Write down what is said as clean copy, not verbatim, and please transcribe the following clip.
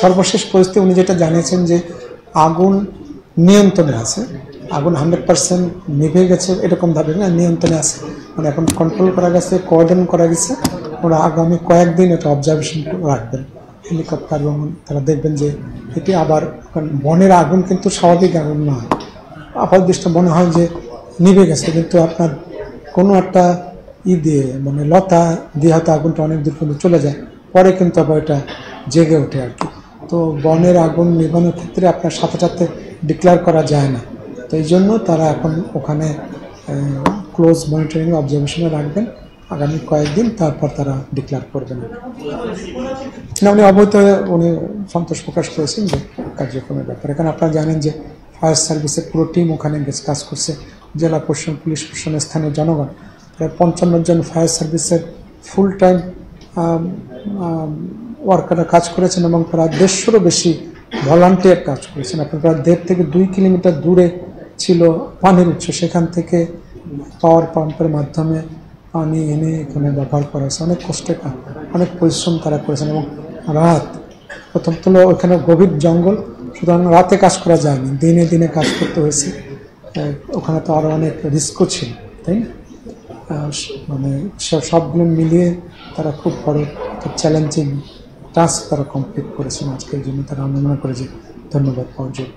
সর্বশেষ পরিস্থিতি উনি যেটা জানিয়েছেন যে আগুন নিয়ন্ত্রণে আছে, আগুন 100% নিভে গেছে এরকম ভাবে না, নিয়ন্ত্রণে আছে, মানে এখন কন্ট্রোল করা গেছে, কোঅর্ডিনেট করা গেছে। ওরা আগামী কয়েকদিন এটা অবজারভেশন রাখবেন হেলিকপ্টার, এবং তারা দেখবেন যে এটি আবার, বনের আগুন কিন্তু স্বাভাবিক আগুন নয়, আপাতদৃষ্টি মনে হয় যে নিভে গেছে, কিন্তু আপনার কোনো একটা দিয়ে মানে লতা দিয়ে হয়তো আগুনটা অনেক দূর পর্যন্ত চলে যায়, পরে কিন্তু আবার এটা জেগে ওঠে আর কি। তো বনের আগুন নিভানোর ক্ষেত্রে আপনার সাথে সাথে ডিক্লেয়ার করা যায় না, তো এই জন্য তারা এখন ওখানে ক্লোজ মনিটরিং অবজারভেশনে রাখবেন আগামী কয়েকদিন, তারপর তারা ডিক্লেয়ার করবেন। না, উনি অবৈধ, উনি সন্তোষ প্রকাশ করেছেন যে কার্যক্রমের ব্যাপারে। এখানে আপনারা জানেন যে ফায়ার সার্ভিসের পুরো টিম ওখানে কাজ করছে, জেলা প্রশাসন, পুলিশ প্রশাসনের, স্থানীয় জনগণ, প্রায় 55 জন ফায়ার সার্ভিসের ফুল টাইম ওয়ার্কাররা কাজ করেছেন, এবং প্রায় 150-রও বেশি ভলান্টিয়ার কাজ করেছেন। আপনার প্রায় 1.5 থেকে 2 কিলোমিটার দূরে ছিল পানির উৎস, সেখান থেকে পাওয়ার পাম্পের মাধ্যমে পানি এনে এখানে ব্যবহার করা হয়েছে। অনেক কষ্টে, অনেক পরিশ্রম তারা করেছেন, এবং রাত, প্রথম তো ওখানে গভীর জঙ্গল, সুতরাং রাতে কাজ করা যায়নি, দিনে দিনে কাজ করতে হয়েছে। ওখানে তো আরও অনেক রিস্কও ছিল, তাই না? মানে সবগুলো মিলিয়ে তারা খুব বড় চ্যালেঞ্জিং টাস্ক তারা কমপ্লিট করেছেন আজকের জন্য। তারা আমি মনে করি যে ধন্যবাদ পাওয়ার যোগ্য।